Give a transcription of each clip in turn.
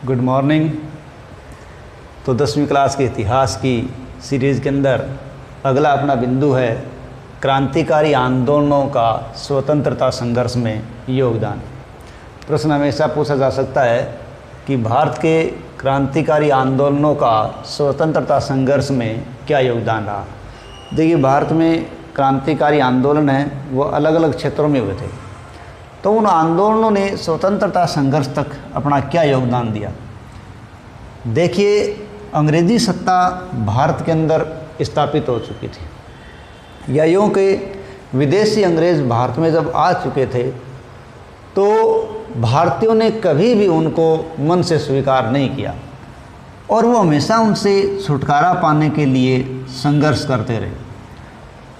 Good morning. तो 10वीं class के इतिहास की सीरीज़ के अंदर अगला अपना बिंदु है क्रांतिकारी आंदोलनों का स्वतंत्रता संघर्ष में योगदान। प्रश्न हमेशा पूछा जा सकता है कि भारत के क्रांतिकारी आंदोलनों का स्वतंत्रता संघर्ष में क्या योगदान रहा। देखिए, भारत में क्रांतिकारी आंदोलन हैं वो अलग अलग क्षेत्रों में हुए थे, तो उन आंदोलनों ने स्वतंत्रता संघर्ष तक अपना क्या योगदान दिया। देखिए, अंग्रेज़ी सत्ता भारत के अंदर स्थापित हो चुकी थी, या यूँ कि विदेशी अंग्रेज़ भारत में जब आ चुके थे तो भारतीयों ने कभी भी उनको मन से स्वीकार नहीं किया और वो हमेशा उनसे छुटकारा पाने के लिए संघर्ष करते रहे।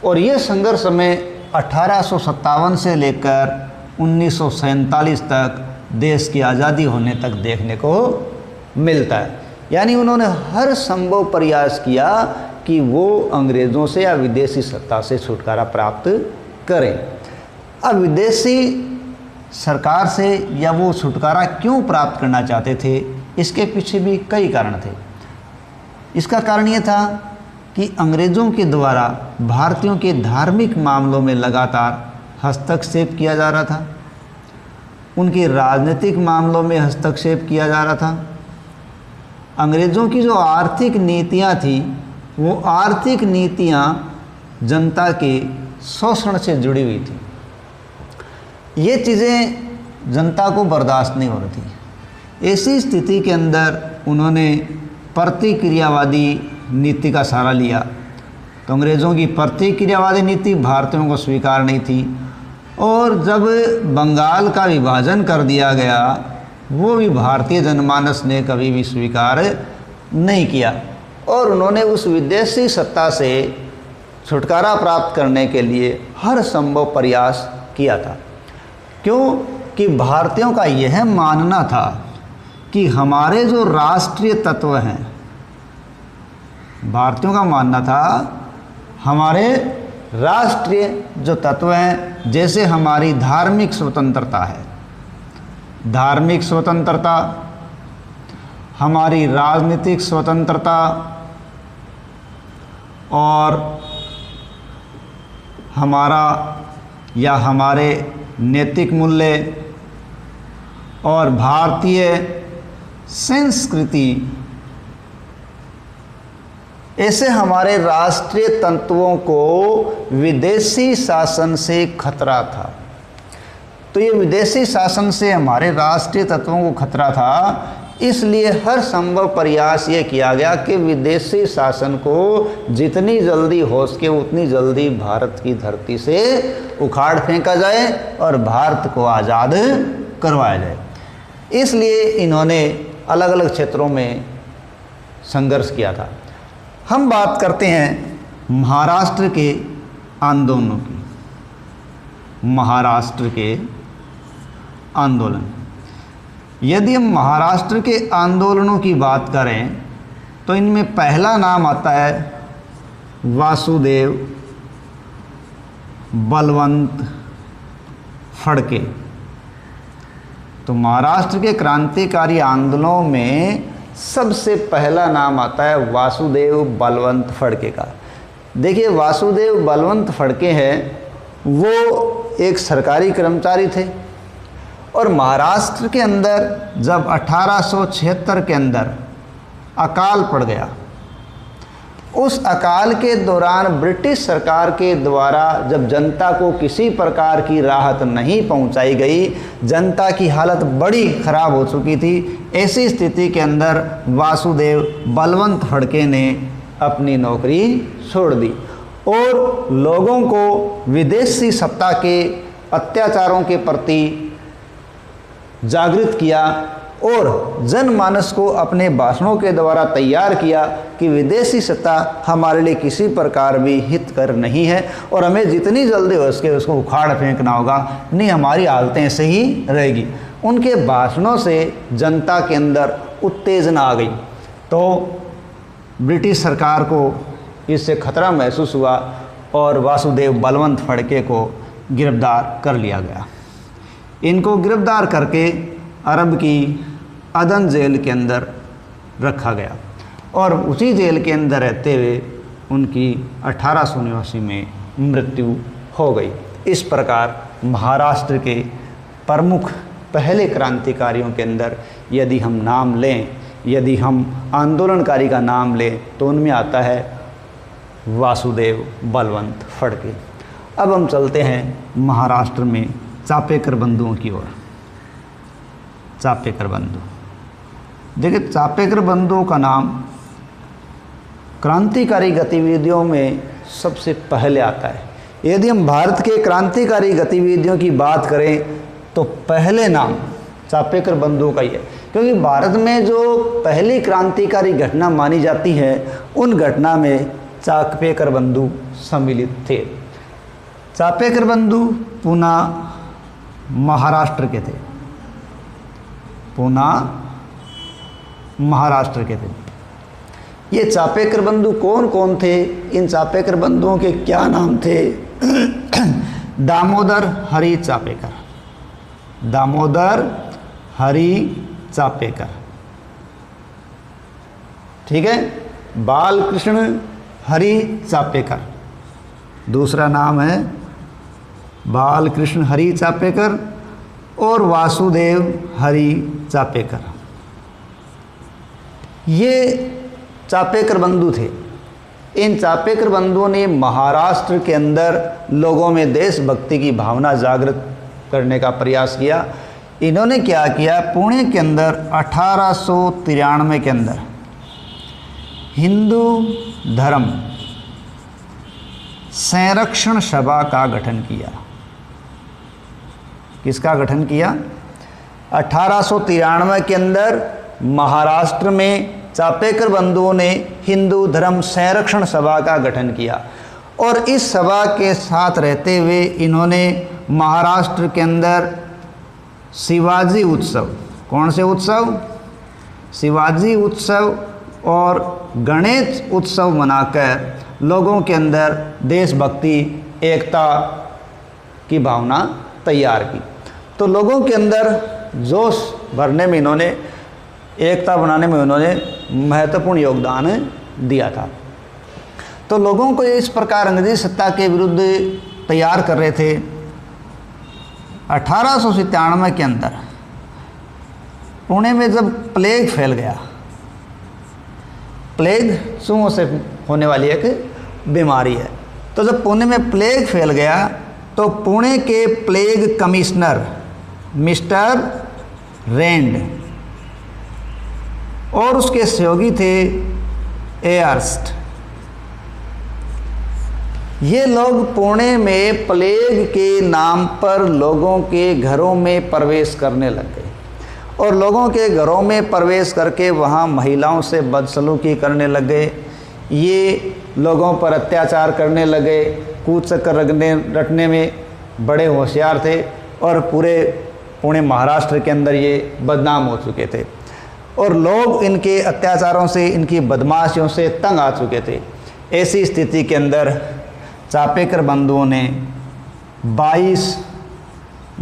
और ये संघर्ष हमें 1857 से लेकर 1947 तक देश की आज़ादी होने तक देखने को मिलता है। यानी उन्होंने हर संभव प्रयास किया कि वो अंग्रेज़ों से या विदेशी सत्ता से छुटकारा प्राप्त करें। अब विदेशी सरकार से या वो छुटकारा क्यों प्राप्त करना चाहते थे, इसके पीछे भी कई कारण थे। इसका कारण ये था कि अंग्रेज़ों के द्वारा भारतीयों के धार्मिक मामलों में लगातार हस्तक्षेप किया जा रहा था, उनके राजनीतिक मामलों में हस्तक्षेप किया जा रहा था। अंग्रेज़ों की जो आर्थिक नीतियाँ थी वो आर्थिक नीतियाँ जनता के शोषण से जुड़ी हुई थी। ये चीज़ें जनता को बर्दाश्त नहीं हो रही थी। ऐसी स्थिति के अंदर उन्होंने प्रतिक्रियावादी नीति का सहारा लिया। तो अंग्रेज़ों की प्रतिक्रियावादी नीति भारतीयों को स्वीकार नहीं थी, और जब बंगाल का विभाजन कर दिया गया वो भी भारतीय जनमानस ने कभी भी स्वीकार नहीं किया, और उन्होंने उस विदेशी सत्ता से छुटकारा प्राप्त करने के लिए हर संभव प्रयास किया था। क्यों कि भारतीयों का यह मानना था कि हमारे जो राष्ट्रीय तत्व हैं, भारतीयों का मानना था हमारे राष्ट्रीय जो तत्व हैं, जैसे हमारी धार्मिक स्वतंत्रता है, धार्मिक स्वतंत्रता, हमारी राजनीतिक स्वतंत्रता और हमारा या हमारे नैतिक मूल्य और भारतीय संस्कृति, ऐसे हमारे राष्ट्रीय तत्वों को विदेशी शासन से खतरा था। तो ये विदेशी शासन से हमारे राष्ट्रीय तत्वों को खतरा था, इसलिए हर संभव प्रयास ये किया गया कि विदेशी शासन को जितनी जल्दी हो सके उतनी जल्दी भारत की धरती से उखाड़ फेंका जाए और भारत को आज़ाद करवाया जाए। इसलिए इन्होंने अलग अलग क्षेत्रों में संघर्ष किया था। हम बात करते हैं महाराष्ट्र के आंदोलनों की। महाराष्ट्र के आंदोलन, यदि हम महाराष्ट्र के आंदोलनों की बात करें तो इनमें पहला नाम आता है वासुदेव बलवंत फड़के। तो महाराष्ट्र के क्रांतिकारी आंदोलनों में सबसे पहला नाम आता है वासुदेव बलवंत फड़के का। देखिए, वासुदेव बलवंत फड़के हैं, वो एक सरकारी कर्मचारी थे, और महाराष्ट्र के अंदर जब 1876 के अंदर अकाल पड़ गया, उस अकाल के दौरान ब्रिटिश सरकार के द्वारा जब जनता को किसी प्रकार की राहत नहीं पहुंचाई गई, जनता की हालत बड़ी ख़राब हो चुकी थी। ऐसी स्थिति के अंदर वासुदेव बलवंत फड़के ने अपनी नौकरी छोड़ दी और लोगों को विदेशी सत्ता के अत्याचारों के प्रति जागृत किया और जनमानस को अपने भाषणों के द्वारा तैयार किया कि विदेशी सत्ता हमारे लिए किसी प्रकार भी हितकर नहीं है और हमें जितनी जल्दी हो सके उसको उखाड़ फेंकना होगा, नहीं हमारी हालतें ऐसे ही रहेगी। उनके भाषणों से जनता के अंदर उत्तेजना आ गई, तो ब्रिटिश सरकार को इससे खतरा महसूस हुआ और वासुदेव बलवंत फड़के को गिरफ्तार कर लिया गया। इनको गिरफ्तार करके अरब की अदन जेल के अंदर रखा गया और उसी जेल के अंदर रहते हुए उनकी 1889 में मृत्यु हो गई। इस प्रकार महाराष्ट्र के प्रमुख पहले क्रांतिकारियों के अंदर यदि हम नाम लें, यदि हम आंदोलनकारी का नाम लें तो उनमें आता है वासुदेव बलवंत फडके। अब हम चलते हैं महाराष्ट्र में चापेकर बंधुओं की ओर। चापेकर बंधु, देखिए चापेकर बंधुओं का नाम क्रांतिकारी गतिविधियों में सबसे पहले आता है। यदि हम भारत के क्रांतिकारी गतिविधियों की बात करें तो पहले नाम चापेकर बंधुओं का ही है, क्योंकि भारत में जो पहली क्रांतिकारी घटना मानी जाती है उन घटना में चापेकर बंधु सम्मिलित थे। चापेकर बंधु पूना महाराष्ट्र के थे, पूना महाराष्ट्र के थे। ये चापेकर बंधु कौन कौन थे, इन चापेकर बंधुओं के क्या नाम थे? दामोदर हरि चापेकर, दामोदर हरि चापेकर, ठीक है। बालकृष्ण हरि चापेकर, दूसरा नाम है बालकृष्ण हरि चापेकर, और वासुदेव हरि चापेकर। ये चापेकर बंधु थे। इन चापेकर बंधुओं ने महाराष्ट्र के अंदर लोगों में देशभक्ति की भावना जागृत करने का प्रयास किया। इन्होंने क्या किया, पुणे के अंदर 1893 के अंदर हिंदू धर्म संरक्षण सभा का गठन किया। किसका गठन किया? 1893 के अंदर महाराष्ट्र में चापेकर बंधुओं ने हिंदू धर्म संरक्षण सभा का गठन किया और इस सभा के साथ रहते हुए इन्होंने महाराष्ट्र के अंदर शिवाजी उत्सव, कौन से उत्सव? शिवाजी उत्सव और गणेश उत्सव मनाकर लोगों के अंदर देशभक्ति, एकता की भावना तैयार की। तो लोगों के अंदर जोश भरने में इन्होंने, एकता बनाने में उन्होंने महत्वपूर्ण योगदान दिया था। तो लोगों को इस प्रकार अंग्रेजी सत्ता के विरुद्ध तैयार कर रहे थे। 1897 के अंदर पुणे में जब प्लेग फैल गया, प्लेग चूहों से होने वाली एक बीमारी है, तो जब पुणे में प्लेग फैल गया तो पुणे के प्लेग कमिश्नर मिस्टर रेंड और उसके सहयोगी थे एयर्स्ट, ये लोग पुणे में प्लेग के नाम पर लोगों के घरों में प्रवेश करने लग गए और लोगों के घरों में प्रवेश करके वहाँ महिलाओं से बदसलूकी करने लग गए। ये लोगों पर अत्याचार करने लगे, कूच चक्कर रटने में बड़े होशियार थे और पूरे पुणे महाराष्ट्र के अंदर ये बदनाम हो चुके थे और लोग इनके अत्याचारों से, इनकी बदमाशियों से तंग आ चुके थे। ऐसी स्थिति के अंदर चापेकर बंधुओं ने 22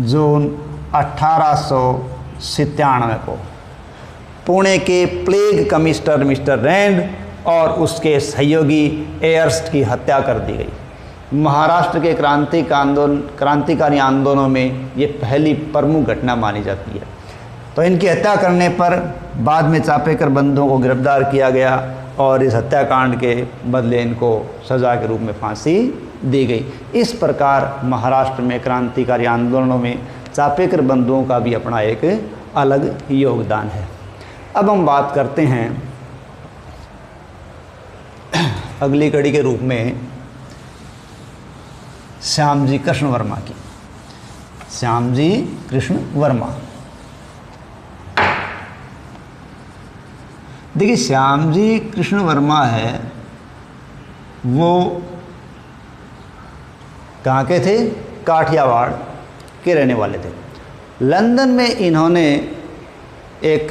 जून 1897 को पुणे के प्लेग कमिश्नर मिस्टर रैंड और उसके सहयोगी एयर्स्ट की हत्या कर दी गई। महाराष्ट्र के क्रांतिकारी आंदोलनों में ये पहली प्रमुख घटना मानी जाती है। तो इनकी हत्या करने पर बाद में चापेकर बंधुओं को गिरफ्तार किया गया और इस हत्याकांड के बदले इनको सज़ा के रूप में फांसी दी गई। इस प्रकार महाराष्ट्र में क्रांतिकारी आंदोलनों में चापेकर बंधुओं का भी अपना एक अलग योगदान है। अब हम बात करते हैं अगली कड़ी के रूप में श्यामजी कृष्ण वर्मा की। श्यामजी कृष्ण वर्मा, देखिए श्यामजी कृष्ण वर्मा है, वो कहाँ के थे? काठियावाड़ के रहने वाले थे। लंदन में इन्होंने एक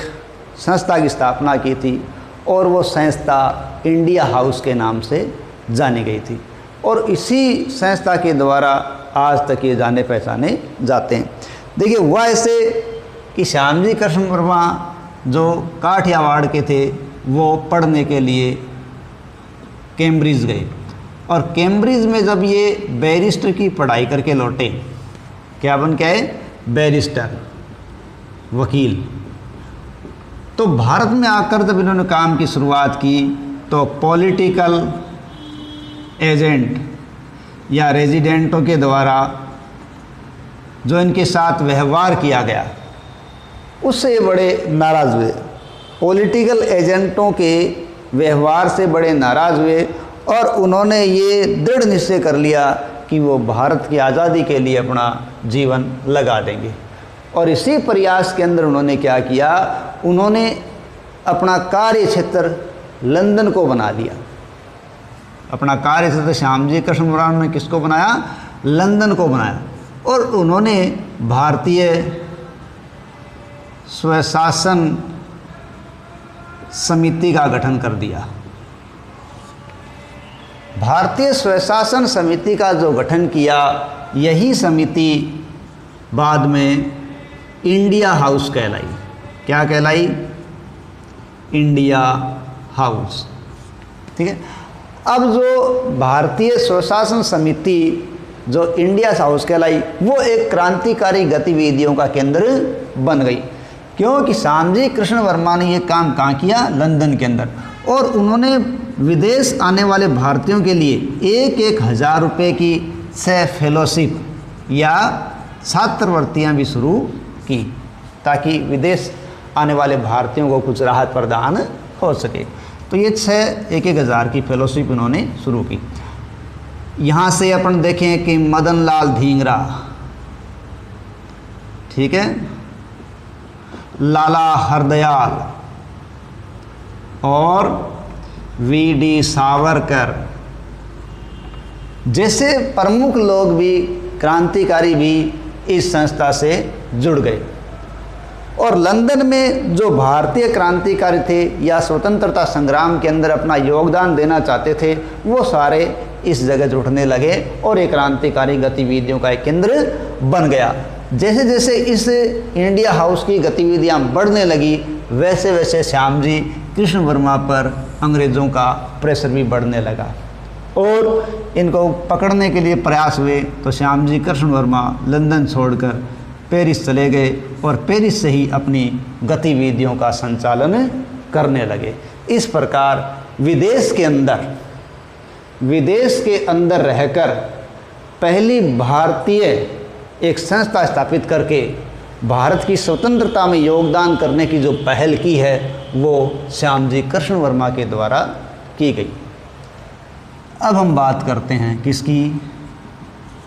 संस्था की स्थापना की थी और वो संस्था इंडिया हाउस के नाम से जानी गई थी और इसी संस्था के द्वारा आज तक ये जाने पहचाने जाते हैं। देखिए हुआ ऐसे कि श्यामजी कृष्ण वर्मा जो काठियावाड़ के थे वो पढ़ने के लिए कैम्ब्रिज गए, और कैम्ब्रिज में जब ये बैरिस्टर की पढ़ाई करके लौटे, क्या बन के आए? बैरिस्टर, वकील। तो भारत में आकर जब इन्होंने काम की शुरुआत की तो पॉलिटिकल एजेंट या रेजिडेंटों के द्वारा जो इनके साथ व्यवहार किया गया उससे ये बड़े नाराज़ हुए। पॉलिटिकल एजेंटों के व्यवहार से बड़े नाराज़ हुए और उन्होंने ये दृढ़ निश्चय कर लिया कि वो भारत की आज़ादी के लिए अपना जीवन लगा देंगे। और इसी प्रयास के अंदर उन्होंने क्या किया, उन्होंने अपना कार्य क्षेत्र लंदन को बना लिया। अपना कार्य क्षेत्र श्यामजी कृष्ण वर्मा ने किसको बनाया? लंदन को बनाया। और उन्होंने भारतीय स्वशासन समिति का गठन कर दिया। भारतीय स्वशासन समिति का जो गठन किया, यही समिति बाद में इंडिया हाउस कहलाई। क्या कहलाई? India house. ठीक है। अब जो भारतीय स्वशासन समिति जो इंडिया हाउस कहलाई, वो एक क्रांतिकारी गतिविधियों का केंद्र बन गई, क्योंकि श्यामजी कृष्ण वर्मा ने ये काम कहाँ किया? लंदन के अंदर। और उन्होंने विदेश आने वाले भारतीयों के लिए 1,000 रुपये की सह फेलोशिप या छात्रवृत्तियाँ भी शुरू की, ताकि विदेश आने वाले भारतीयों को कुछ राहत प्रदान हो सके। तो ये 1,000 की फेलोशिप इन्होंने शुरू की। यहाँ से अपन देखें कि मदन लाल धींगरा, ठीक है, लाला हरदयाल और वी.डी. सावरकर जैसे प्रमुख लोग भी, क्रांतिकारी भी इस संस्था से जुड़ गए। और लंदन में जो भारतीय क्रांतिकारी थे या स्वतंत्रता संग्राम के अंदर अपना योगदान देना चाहते थे, वो सारे इस जगह जुटने लगे और एक क्रांतिकारी गतिविधियों का एक केंद्र बन गया। जैसे जैसे इस इंडिया हाउस की गतिविधियां बढ़ने लगी, वैसे वैसे श्यामजी कृष्ण वर्मा पर अंग्रेज़ों का प्रेशर भी बढ़ने लगा और इनको पकड़ने के लिए प्रयास हुए। तो श्यामजी कृष्ण वर्मा लंदन छोड़कर पेरिस चले गए और पेरिस से ही अपनी गतिविधियों का संचालन करने लगे। इस प्रकार विदेश के अंदर रहकर पहली भारतीय एक संस्था स्थापित करके भारत की स्वतंत्रता में योगदान करने की जो पहल की है, वो श्यामजी कृष्ण वर्मा के द्वारा की गई। अब हम बात करते हैं किसकी?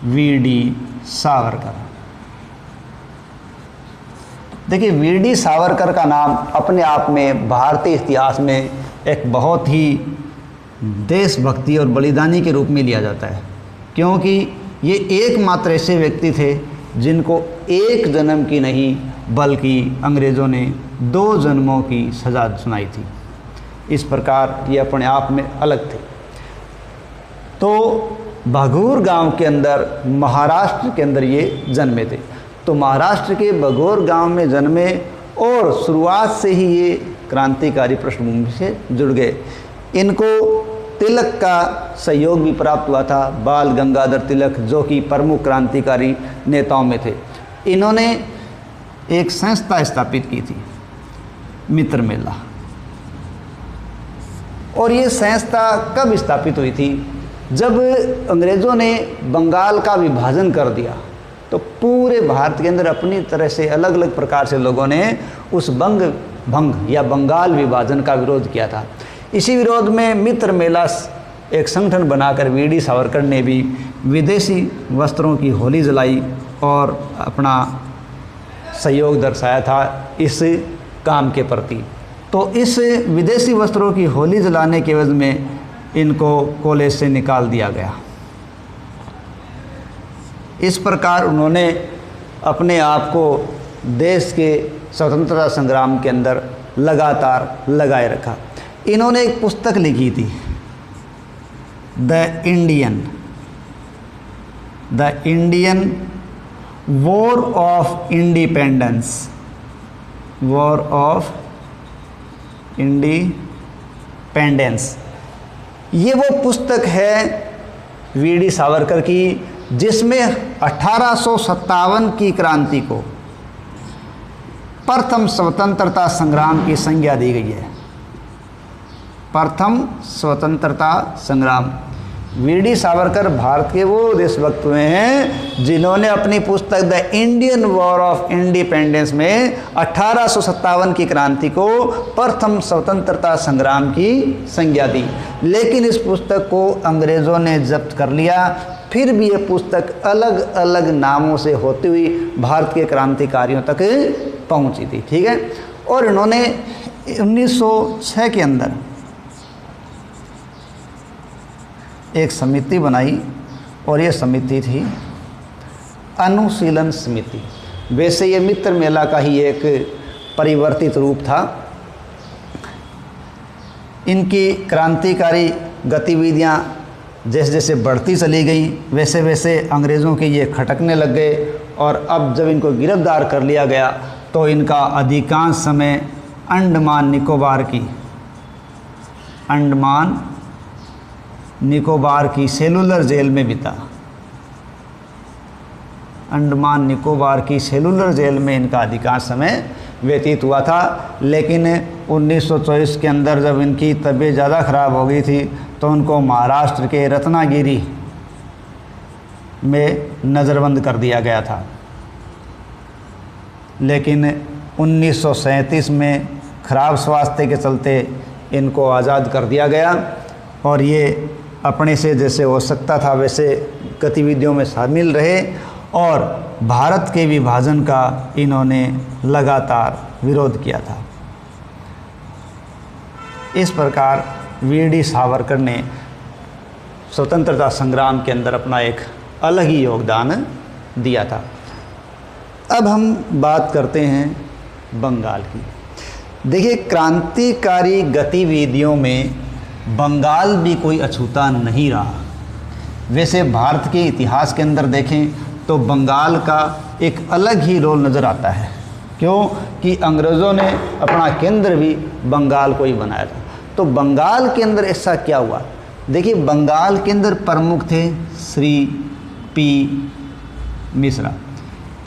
वी.डी. सावरकर। देखिए, वी.डी. सावरकर का नाम अपने आप में भारतीय इतिहास में एक बहुत ही देशभक्ति और बलिदानी के रूप में लिया जाता है, क्योंकि ये एकमात्र ऐसे व्यक्ति थे जिनको एक जन्म की नहीं बल्कि अंग्रेज़ों ने 2 जन्मों की सज़ा सुनाई थी। इस प्रकार ये अपने आप में अलग थे। तो भगूर गांव के अंदर, महाराष्ट्र के अंदर ये जन्मे थे। तो महाराष्ट्र के भगूर गांव में जन्मे और शुरुआत से ही ये क्रांतिकारी पृष्ठभूमि से जुड़ गए। इनको तिलक का सहयोग भी प्राप्त हुआ था, बाल गंगाधर तिलक, जो कि प्रमुख क्रांतिकारी नेताओं में थे। इन्होंने एक संस्था स्थापित की थी, मित्र मेला। और ये संस्था कब स्थापित हुई थी? जब अंग्रेज़ों ने बंगाल का विभाजन कर दिया, तो पूरे भारत के अंदर अपनी तरह से अलग अलग प्रकार से लोगों ने उस भंग या बंगाल विभाजन का विरोध किया था। इसी विरोध में मित्र मेला एक संगठन बनाकर वी.डी. सावरकर ने भी विदेशी वस्त्रों की होली जलाई और अपना सहयोग दर्शाया था इस काम के प्रति। तो इस विदेशी वस्त्रों की होली जलाने के एवज में इनको कॉलेज से निकाल दिया गया। इस प्रकार उन्होंने अपने आप को देश के स्वतंत्रता संग्राम के अंदर लगातार लगाए रखा। इन्होंने एक पुस्तक लिखी थी, the Indian war of independence, war of independence. ये वो पुस्तक है वीडी सावरकर की जिसमें 1857 की क्रांति को प्रथम स्वतंत्रता संग्राम की संज्ञा दी गई है। प्रथम स्वतंत्रता संग्राम। वीडी सावरकर भारत के वो देशभक्त हुए हैं जिन्होंने अपनी पुस्तक the Indian war of independence में 1857 की क्रांति को प्रथम स्वतंत्रता संग्राम की संज्ञा दी। लेकिन इस पुस्तक को अंग्रेज़ों ने जब्त कर लिया। फिर भी ये पुस्तक अलग अलग नामों से होती हुई भारत के क्रांतिकारियों तक पहुंची थी। ठीक है। और इन्होंने 1906 के अंदर एक समिति बनाई और ये समिति थी अनुशीलन समिति। वैसे ये मित्र मेला का ही एक परिवर्तित रूप था। इनकी क्रांतिकारी गतिविधियां जैसे जैसे बढ़ती चली गई वैसे वैसे अंग्रेज़ों के ये खटकने लग गए और अब जब इनको गिरफ्तार कर लिया गया तो इनका अधिकांश समय अंडमान निकोबार की सेलुलर जेल में बीता। अंडमान निकोबार की सेलुलर जेल में इनका अधिकांश समय व्यतीत हुआ था। लेकिन 1924 के अंदर जब इनकी तबीयत ज़्यादा ख़राब हो गई थी तो उनको महाराष्ट्र के रत्नागिरी में नज़रबंद कर दिया गया था। लेकिन 1937 में ख़राब स्वास्थ्य के चलते इनको आज़ाद कर दिया गया और ये अपने से जैसे हो सकता था वैसे गतिविधियों में शामिल रहे और भारत के विभाजन का इन्होंने लगातार विरोध किया था। इस प्रकार वीडी सावरकर ने स्वतंत्रता संग्राम के अंदर अपना एक अलग ही योगदान दिया था। अब हम बात करते हैं बंगाल की। देखिए, क्रांतिकारी गतिविधियों में बंगाल भी कोई अछूता नहीं रहा। वैसे भारत के इतिहास के अंदर देखें तो बंगाल का एक अलग ही रोल नज़र आता है। क्यों कि अंग्रेज़ों ने अपना केंद्र भी बंगाल को ही बनाया था। तो बंगाल के अंदर ऐसा क्या हुआ? देखिए, बंगाल के अंदर प्रमुख थे श्री पी मिश्रा।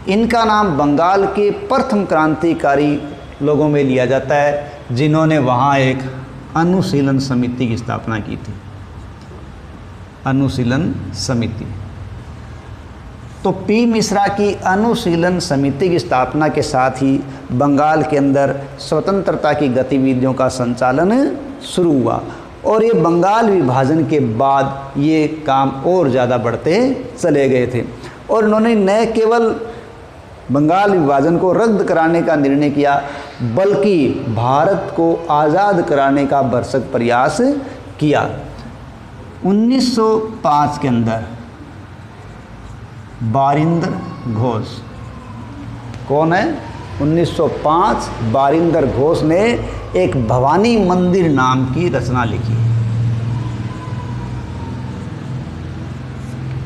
इनका नाम बंगाल के प्रथम क्रांतिकारी लोगों में लिया जाता है जिन्होंने वहाँ एक अनुशीलन समिति की स्थापना की थी। अनुशीलन समिति। तो पी मिश्रा की अनुशीलन समिति की स्थापना के साथ ही बंगाल के अंदर स्वतंत्रता की गतिविधियों का संचालन शुरू हुआ और ये बंगाल विभाजन के बाद ये काम और ज़्यादा बढ़ते चले गए थे और उन्होंने न केवल बंगाल विभाजन को रद्द कराने का निर्णय किया बल्कि भारत को आज़ाद कराने का भरसक प्रयास किया। 1905 के अंदर बारिंदर घोष कौन है? 1905 बारिंदर घोष ने एक भवानी मंदिर नाम की रचना लिखी।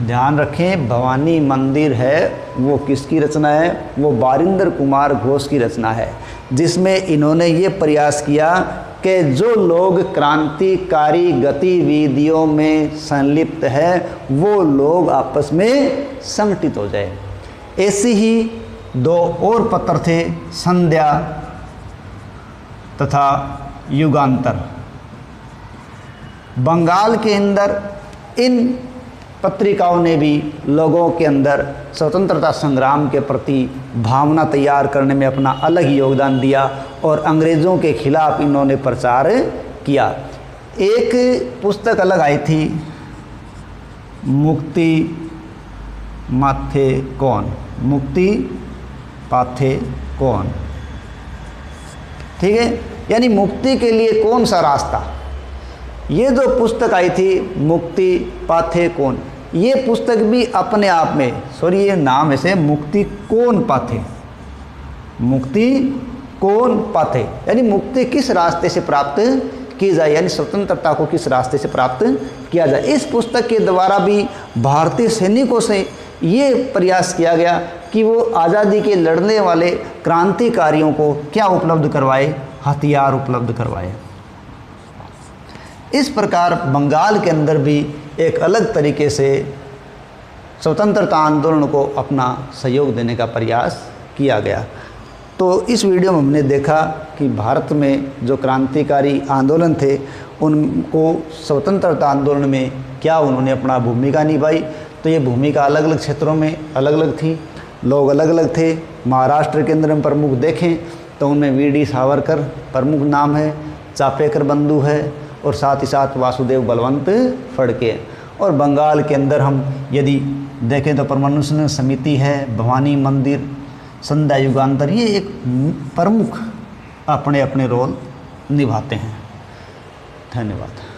ध्यान रखें, भवानी मंदिर है वो किसकी रचना है? वो बारिंदर कुमार घोष की रचना है, जिसमें इन्होंने ये प्रयास किया कि जो लोग क्रांतिकारी गतिविधियों में संलिप्त है वो लोग आपस में संगठित हो जाए। ऐसी ही दो और पत्र थे, संध्या तथा युगांतर। बंगाल के अंदर इन पत्रिकाओं ने भी लोगों के अंदर स्वतंत्रता संग्राम के प्रति भावना तैयार करने में अपना अलग योगदान दिया और अंग्रेज़ों के खिलाफ इन्होंने प्रचार किया। एक पुस्तक अलग आई थी, मुक्ति माथे कौन, मुक्ति पाथे कौन। ठीक है, यानी मुक्ति के लिए कौन सा रास्ता। ये जो पुस्तक आई थी मुक्ति पाथे कौन, ये पुस्तक भी अपने आप में, सॉरी ये नाम ऐसे मुक्ति कौन पाथे, मुक्ति कौन पाथे, यानी मुक्ति किस रास्ते से प्राप्त की जाए, यानी स्वतंत्रता को किस रास्ते से प्राप्त किया जाए। इस पुस्तक के द्वारा भी भारतीय सैनिकों से ये प्रयास किया गया कि वो आज़ादी के लड़ने वाले क्रांतिकारियों को क्या उपलब्ध करवाए, हथियार उपलब्ध करवाए। इस प्रकार बंगाल के अंदर भी एक अलग तरीके से स्वतंत्रता आंदोलन को अपना सहयोग देने का प्रयास किया गया। तो इस वीडियो में हमने देखा कि भारत में जो क्रांतिकारी आंदोलन थे उनको स्वतंत्रता आंदोलन में क्या उन्होंने अपना भूमिका निभाई। तो ये भूमिका अलग अलग क्षेत्रों में अलग अलग थी, लोग अलग अलग थे। महाराष्ट्र के अंदर हम प्रमुख देखें तो उनमें वीडी सावरकर प्रमुख नाम है, चापेकर बंधु है और साथ ही साथ वासुदेव बलवंत फड़के। और बंगाल के अंदर हम यदि देखें तो परमानुशन समिति है, भवानी मंदिर, संध्या युगांतर, ये एक प्रमुख अपने अपने रोल निभाते हैं। धन्यवाद।